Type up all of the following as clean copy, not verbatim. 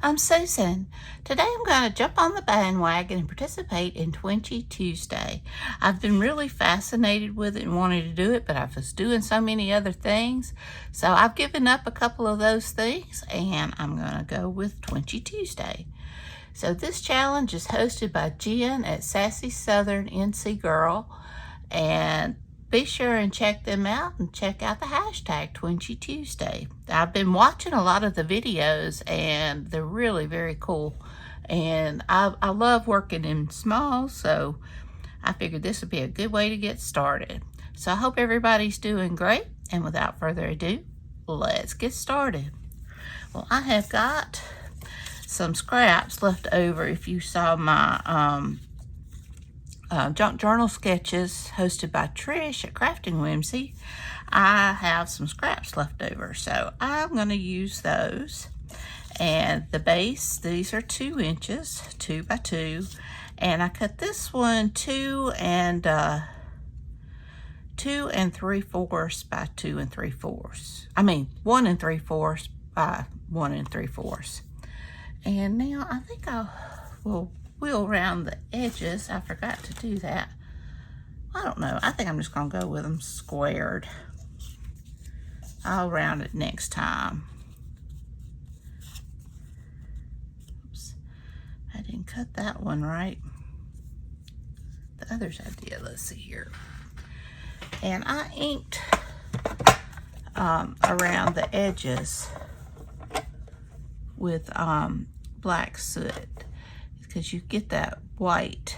I'm Susan. Today I'm going to jump on the bandwagon and participate in Twinchie Tuesday. I've been really fascinated with it and wanted to do it, but I was doing so many other things. So I've given up a couple of those things and I'm going to go with Twinchie Tuesday. So this challenge is hosted by Jenn at Sassy Southern NC Girl, and be sure and check them out and check out the hashtag Twinchie Tuesday. I've been watching a lot of the videos and they're really very cool. And I love working in small, so I figured this would be a good way to get started. So I hope everybody's doing great. And without further ado, let's get started. Well, I have got some scraps left over. If you saw my junk journal sketches hosted by Trish at Crafting Whimsy, I have some scraps left over, so I'm going to use those. And the base, these are 2 inches, 2 by 2, and I cut this one 2 and 3/4 by 2 3/4. I mean 1 3/4 by 1 3/4. And now I think I will wheel around the edges. I forgot to do that. I don't know. I think I'm just going to go with them squared. I'll round it next time. Oops. I didn't cut that one right. The others I did. Let's see here. And I inked around the edges with black soot, because you get that white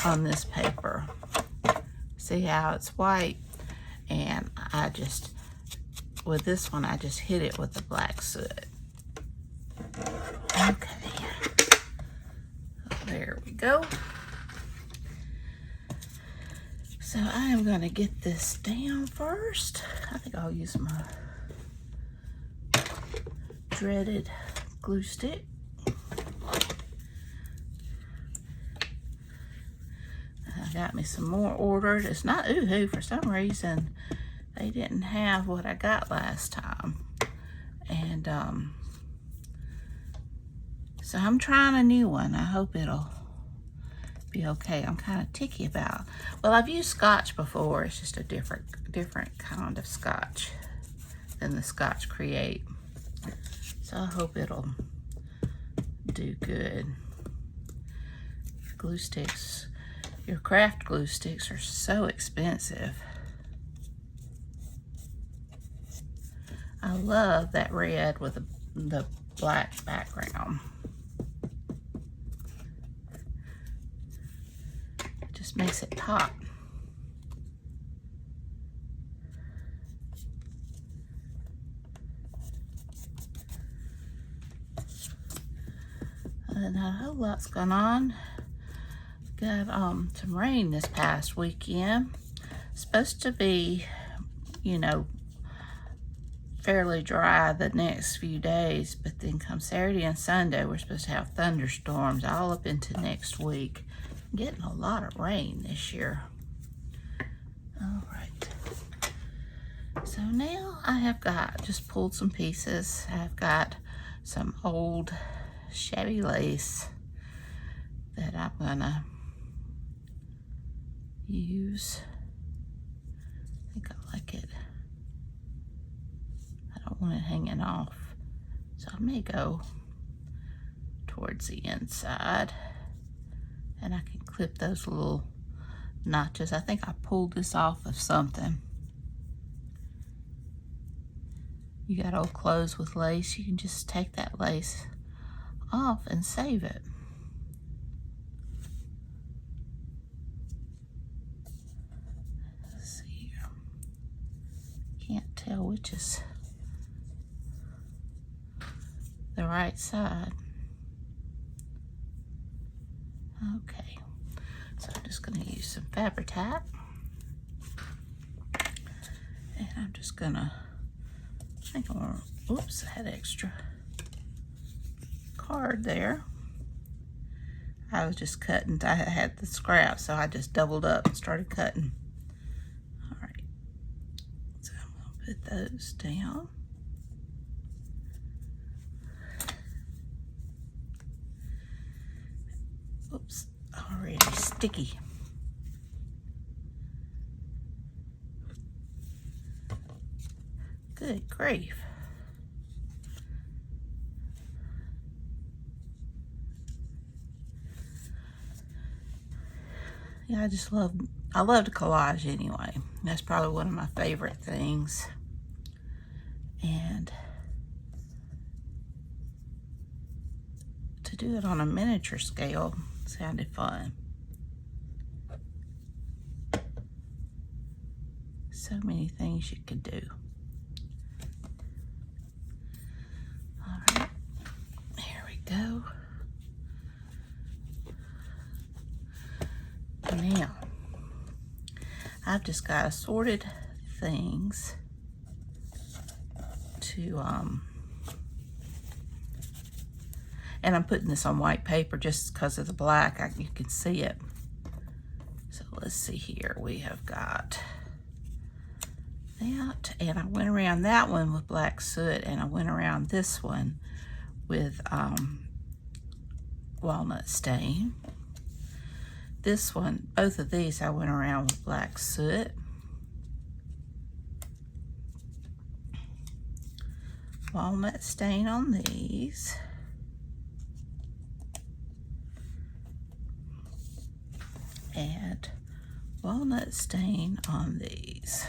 on this paper. See how it's white? And I just, with this one, I just hit it with the black soot. Okay. There we go. So I am going to get this down first. I think I'll use my dreaded glue stick. I got me some more ordered. It's not Oohoo. For some reason, they didn't have what I got last time. And so I'm trying a new one. I hope it'll be okay. I'm kind of ticky about. Well, I've used Scotch before. It's just a different kind of Scotch than the Scotch Create. So I hope it'll do good. Glue sticks, your craft glue sticks are so expensive. I love that red with the black background. It just makes it pop. Not a whole lot's going on. Got some rain this past weekend. Supposed to be, you know, fairly dry the next few days, but then come Saturday and Sunday we're supposed to have thunderstorms all up into next week. I'm getting a lot of rain this year. All right. So now I have got, just pulled some pieces. I've got some old shabby lace that I'm gonna use. I think I like it. I don't want it hanging off, so I may go towards the inside, and I can clip those little notches. I think I pulled this off of something. You got old clothes with lace, you can just take that lace off and save it. Let's see here. Can't tell which is the right side. Okay, so I'm just going to use some Fabri-Tac, and I'm just gonna, I think I'm gonna, oops, I had extra card there. I was just cutting. I had the scrap, so I just doubled up and started cutting. All right, so I'm gonna put those down. sticky. Good grief. Yeah, I love to collage anyway. That's probably one of my favorite things. And to do it on a miniature scale sounded fun. So many things you could do. All right, here we go. Now, I've just got assorted things to, and I'm putting this on white paper just because of the black, you can see it. So let's see here, we have got that, and I went around that one with black soot, and I went around this one with walnut stain. This one, both of these I went around with black soot. Walnut stain on these. And walnut stain on these.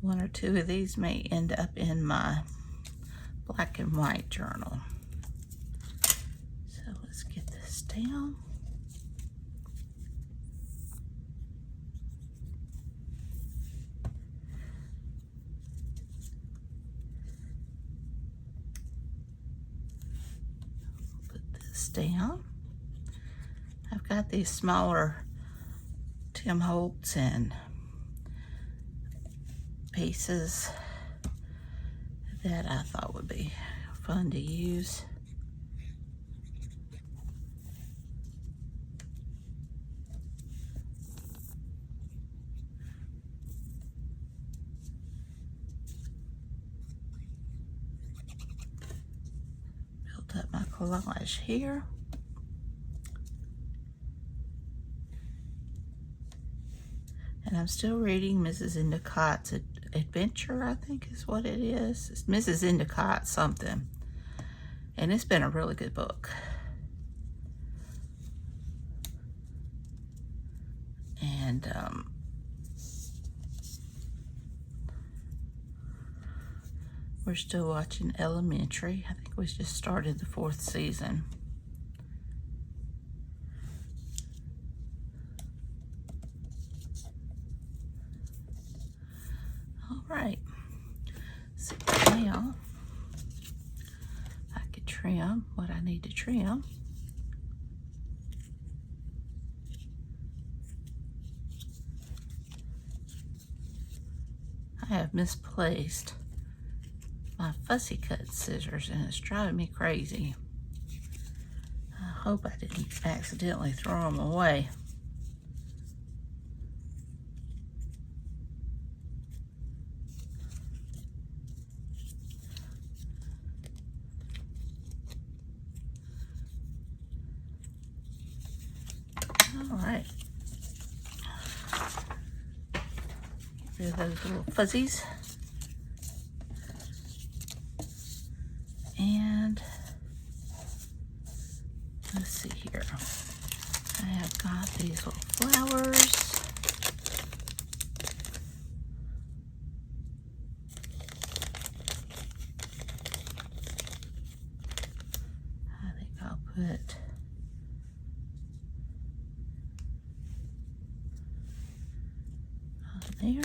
One or two of these may end up in my black and white journal. So let's get this down. Put this down. I've got these smaller Tim Holtz and pieces that I thought would be fun to use. Built up my collage here. And I'm still reading Mrs. Endicott's Adventure, I think is what it is. It's Mrs. Endicott something. And it's been a really good book. And we're still watching Elementary. I think we just started the 4th season. Right, so now I could trim what I need to trim. I have misplaced my fussy cut scissors and it's driving me crazy. I hope I didn't accidentally throw them away. All right, get rid of those little fuzzies. And let's see here. I have got these little flowers. I think I'll put there.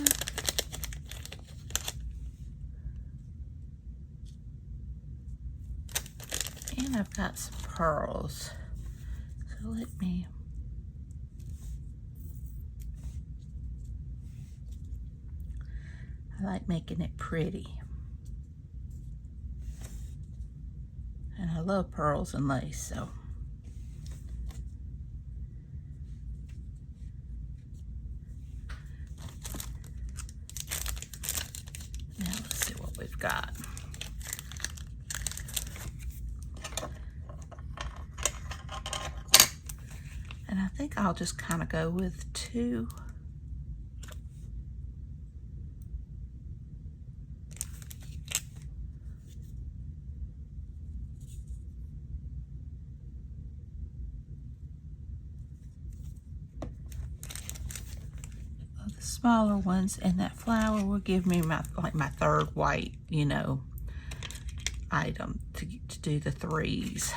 And I've got some pearls. So let me I like making it pretty. And I love pearls and lace, so now let's see what we've got. think I'll just kind of go with 2. Of the smaller ones, and that flower will give me my my 3rd white, you know, item to do the 3s.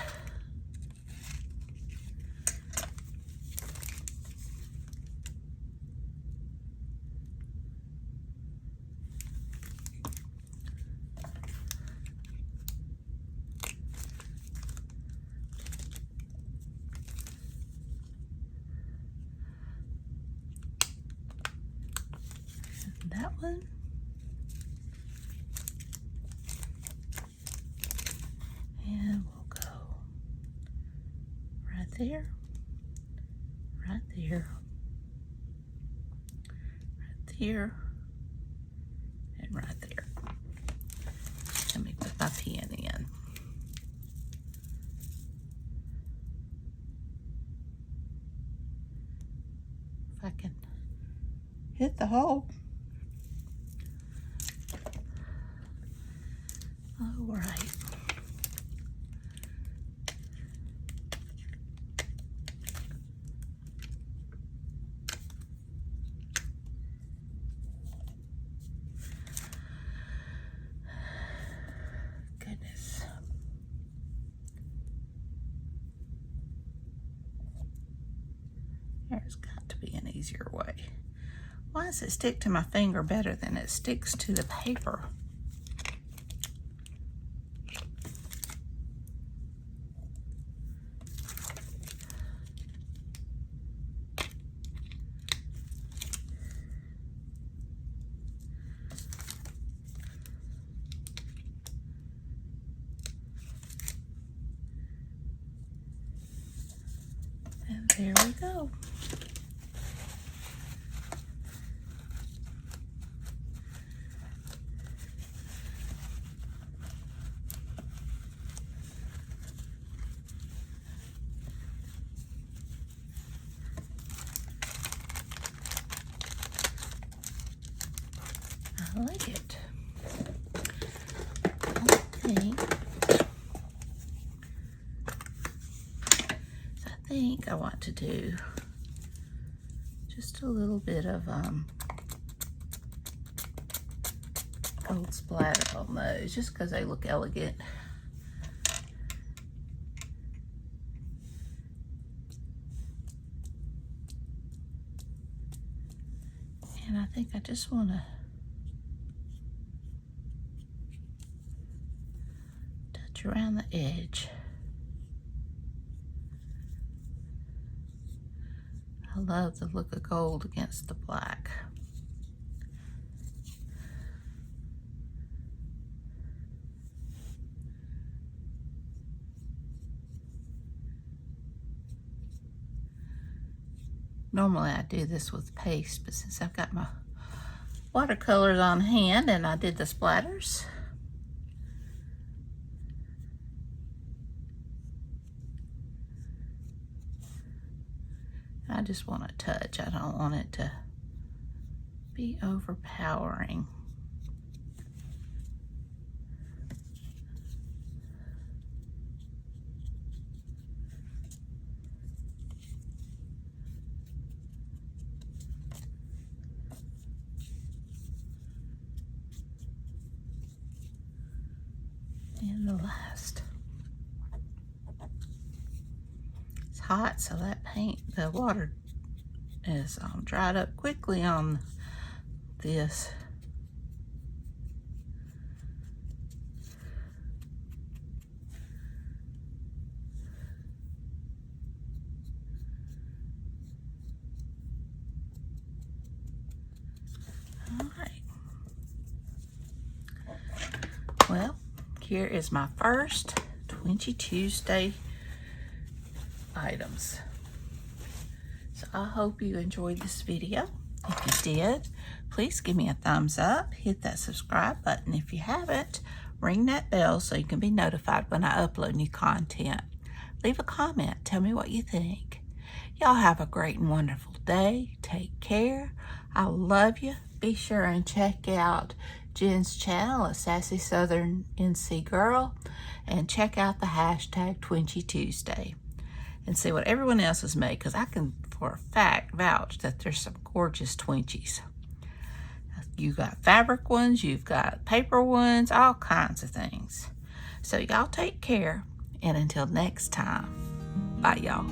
That one. And we'll go right there, right there, right there, and right there. Let me put my pen in. If I can hit the hole. All right. Goodness. There's got to be an easier way. Why does it stick to my finger better than it sticks to the paper? And there we go. I like it. I think I want to do just a little bit of gold splatter on those, just because they look elegant. And I think I just want to touch around the edge. I love the look of gold against the black. Normally I do this with paste, but since I've got my watercolors on hand and I did the splatters, I just want to touch. I don't want it to be overpowering. And the last. It's hot, so that paint, the water is dried up quickly on this. All right. Well, here is my first Twinchie Tuesday items. So I hope you enjoyed this video. If you did, please give me a thumbs up, hit that subscribe button if you haven't, ring that bell so you can be notified when I upload new content. Leave a comment, tell me what you think. Y'all have a great and wonderful day. Take care. I love you. Be sure and check out Jenn's channel, A Sassy Southern NC Girl, and check out the hashtag Twinchie Tuesday and see what everyone else has made, because I can for a fact vouch that there's some gorgeous Twinchies. You got fabric ones, you've got paper ones, all kinds of things. So y'all take care, and until next time, bye y'all.